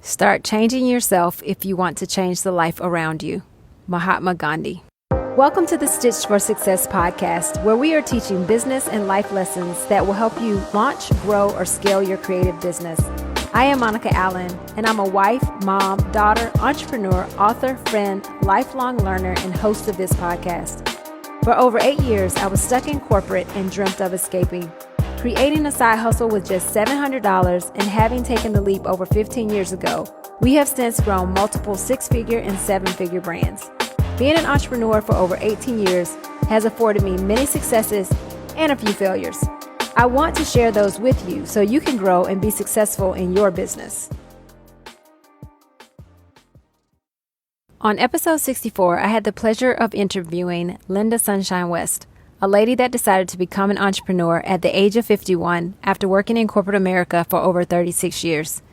Start changing yourself if you want to change the life around you. Mahatma Gandhi. Welcome to the Stitched for Success podcast, where we are teaching business and life lessons that will help you launch, grow, or scale your creative business. I am Monica Allen, and I'm a wife, mom, daughter, entrepreneur, author, friend, lifelong learner, and host of this podcast. For over 8 years, I was stuck in corporate and dreamt of escaping. Creating a side hustle with just $700 and having taken the leap over 15 years ago, we have since grown multiple six-figure and seven-figure brands. Being an entrepreneur for over 18 years has afforded me many successes and a few failures. I want to share those with you so you can grow and be successful in your business. On episode 64, I had the pleasure of interviewing Lynda Sunshine West, a lady that decided to become an entrepreneur at the age of 51 after working in corporate America for over 36 years.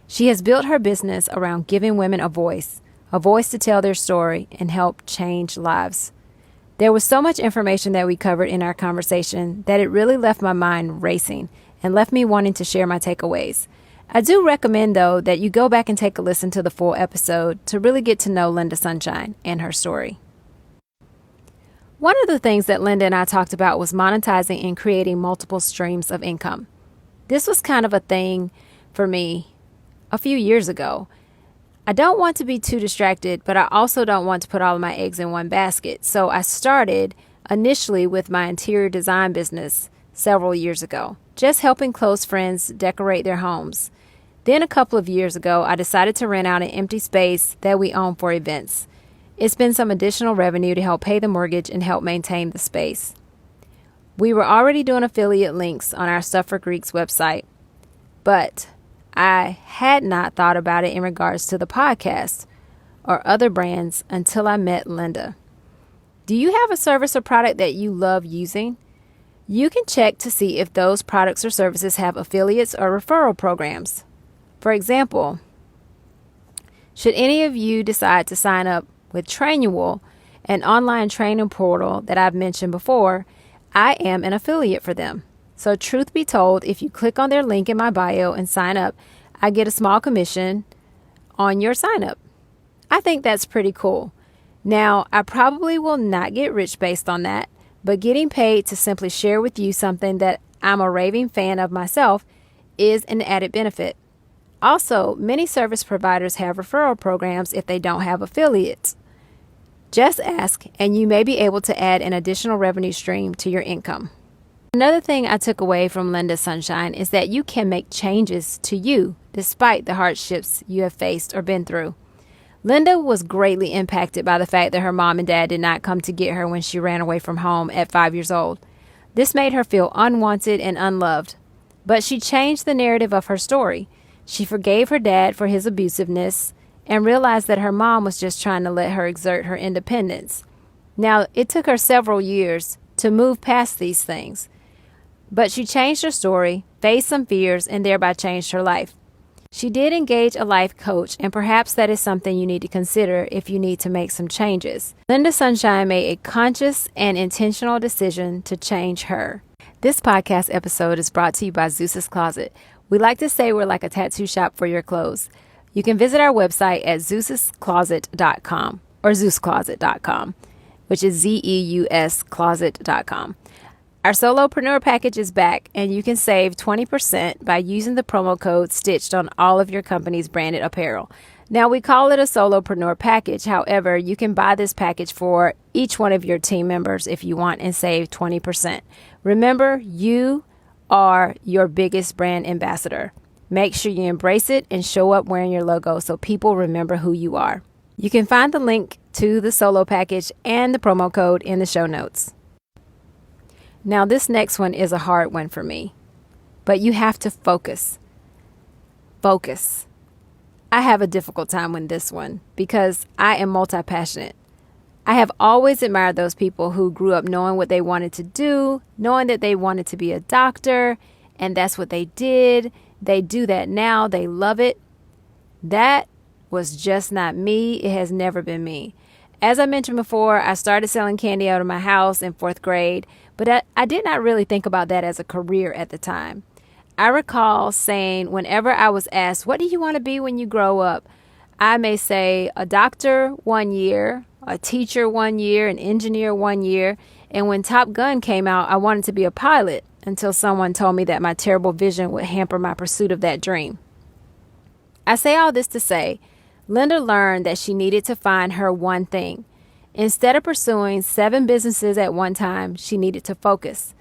She has built her business around giving women a voice to tell their story and help change lives. There was so much information that we covered in our conversation that it really left my mind racing and left me wanting to share my takeaways. I do recommend, though, that you go back and take a listen to the full episode to really get to know Lynda Sunshine and her story. One of the things that Lynda and I talked about was monetizing and creating multiple streams of income. This was kind of a thing for me a few years ago. I don't want to be too distracted, but I also don't want to put all of my eggs in one basket. So I started initially with my interior design business several years ago, just helping close friends decorate their homes. Then a couple of years ago, I decided to rent out an empty space that we own for events. It's been some additional revenue to help pay the mortgage and help maintain the space. We were already doing affiliate links on our Stuff for Greeks website, but I had not thought about it in regards to the podcast or other brands until I met Lynda. Do you have a service or product that you love using? You can check to see if those products or services have affiliates or referral programs. For example, should any of you decide to sign up with Trainual, an online training portal that I've mentioned before, I am an affiliate for them. So truth be told, if you click on their link in my bio and sign up, I get a small commission on your sign up. I think that's pretty cool. Now, I probably will not get rich based on that, but getting paid to simply share with you something that I'm a raving fan of myself is an added benefit. Also, many service providers have referral programs if they don't have affiliates. Just ask, and you may be able to add an additional revenue stream to your income. Another thing I took away from Lynda Sunshine is that you can make changes to you despite the hardships you have faced or been through. Lynda was greatly impacted by the fact that her mom and dad did not come to get her when she ran away from home at 5 years old. This made her feel unwanted and unloved. But she changed the narrative of her story. She forgave her dad for his abusiveness and realized that her mom was just trying to let her exert her independence. Now, it took her several years to move past these things, but she changed her story, faced some fears, and thereby changed her life. She did engage a life coach, and perhaps that is something you need to consider if you need to make some changes. Lynda Sunshine made a conscious and intentional decision to change her. This podcast episode is brought to you by Zeus's Closet. We like to say we're like a tattoo shop for your clothes. You can visit our website at zeuscloset.com or zeuscloset.com, which is Zeus closet.com. Our solopreneur package is back, and you can save 20% by using the promo code STITCHED on all of your company's branded apparel. Now, we call it a solopreneur package. However, you can buy this package for each one of your team members if you want and save 20%. Remember, you are your biggest brand ambassador. Make sure you embrace it and show up wearing your logo so people remember who you are. You can find the link to the solo package and the promo code in the show notes. Now, this next one is a hard one for me, but you have to focus. Focus. I have a difficult time with this one because I am multi-passionate. I have always admired those people who grew up knowing what they wanted to do, knowing that they wanted to be a doctor, and that's what they did. They do that now. They love it. That was just not me. It has never been me. As I mentioned before, I started selling candy out of my house in 4th grade, but I did not really think about that as a career at the time. I recall saying whenever I was asked, what do you want to be when you grow up? I may say a doctor 1 year, a teacher 1 year, an engineer 1 year. And when Top Gun came out, I wanted to be a pilot until someone told me that my terrible vision would hamper my pursuit of that dream. I say all this to say, Lynda learned that she needed to find her one thing. Instead of pursuing 7 businesses at one time, she needed to focus.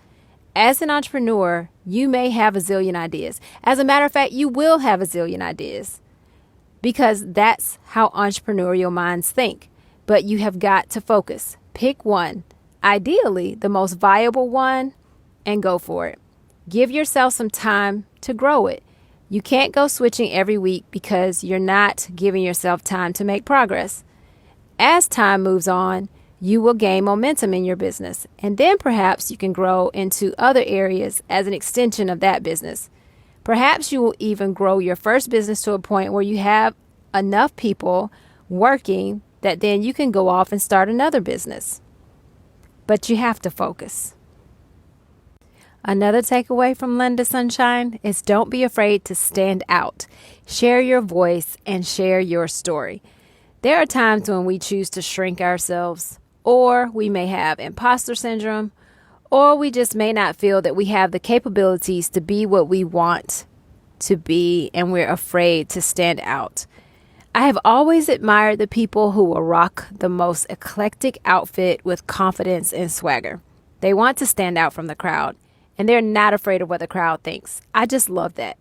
As an entrepreneur, you may have a zillion ideas. As a matter of fact, you will have a zillion ideas because that's how entrepreneurial minds think. But you have got to focus. Pick one, ideally the most viable one, and go for it. Give yourself some time to grow it. You can't go switching every week because you're not giving yourself time to make progress. As time moves on, you will gain momentum in your business, and then perhaps you can grow into other areas as an extension of that business. Perhaps you will even grow your first business to a point where you have enough people working that then you can go off and start another business. But you have to focus. Another takeaway from Lynda Sunshine is don't be afraid to stand out. Share your voice and share your story. There are times when we choose to shrink ourselves, or we may have imposter syndrome, or we just may not feel that we have the capabilities to be what we want to be, and we're afraid to stand out. I have always admired the people who will rock the most eclectic outfit with confidence and swagger. They want to stand out from the crowd, and they're not afraid of what the crowd thinks. I just love that.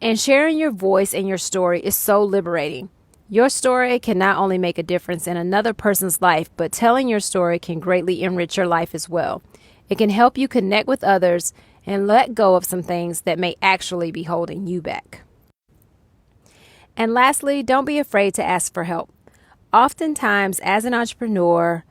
And sharing your voice and your story is so liberating. Your story can not only make a difference in another person's life, but telling your story can greatly enrich your life as well. It can help you connect with others and let go of some things that may actually be holding you back. And lastly, don't be afraid to ask for help. Oftentimes, as an entrepreneur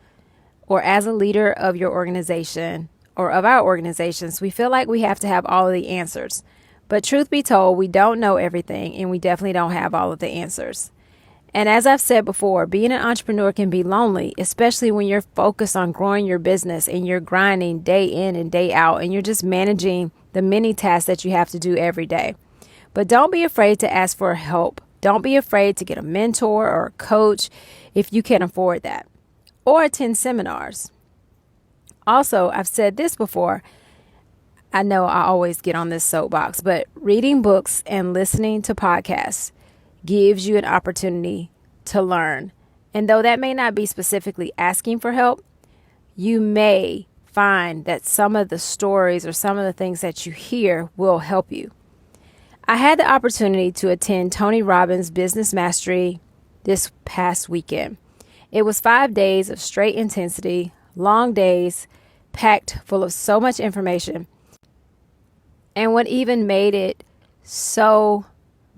or as a leader of your organization or of our organizations, we feel like we have to have all of the answers. But truth be told, we don't know everything, and we definitely don't have all of the answers. And as I've said before, being an entrepreneur can be lonely, especially when you're focused on growing your business and you're grinding day in and day out and you're just managing the many tasks that you have to do every day. But don't be afraid to ask for help. Don't be afraid to get a mentor or a coach if you can afford that, or attend seminars. Also, I've said this before. I know I always get on this soapbox, but reading books and listening to podcasts gives you an opportunity to learn. And though that may not be specifically asking for help, you may find that some of the stories or some of the things that you hear will help you. I had the opportunity to attend Tony Robbins' Business Mastery this past weekend. It was 5 days of straight intensity, long days, packed full of so much information. And what even made it so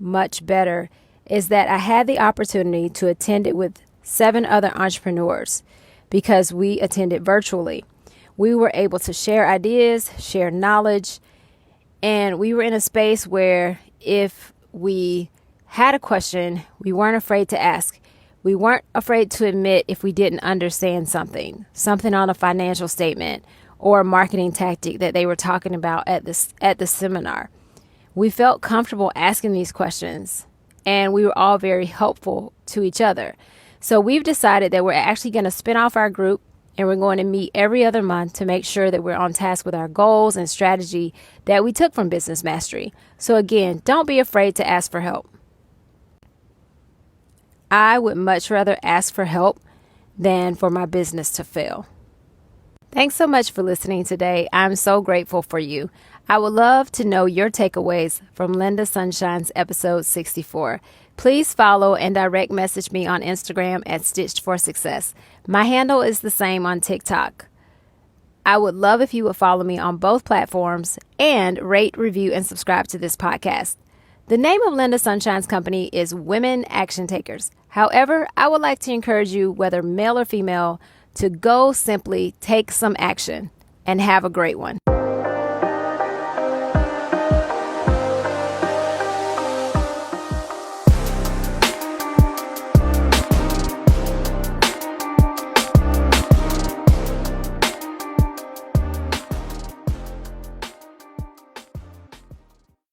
much better is that I had the opportunity to attend it with 7 other entrepreneurs because we attended virtually. We were able to share ideas, share knowledge, and we were in a space where if we had a question, we weren't afraid to ask. We weren't afraid to admit if we didn't understand something on a financial statement or a marketing tactic that they were talking about at the seminar. We felt comfortable asking these questions, and we were all very helpful to each other. So we've decided that we're actually going to spin off our group, and we're going to meet every other month to make sure that we're on task with our goals and strategy that we took from Business Mastery. So again, don't be afraid to ask for help. I would much rather ask for help than for my business to fail. Thanks so much for listening today. I'm so grateful for you. I would love to know your takeaways from Lynda Sunshine's episode 64. Please follow and direct message me on Instagram at Stitched for Success. My handle is the same on TikTok. I would love if you would follow me on both platforms and rate, review, and subscribe to this podcast. The name of Lynda Sunshine's company is Women Action Takers. However, I would like to encourage you, whether male or female, to go simply take some action and have a great one.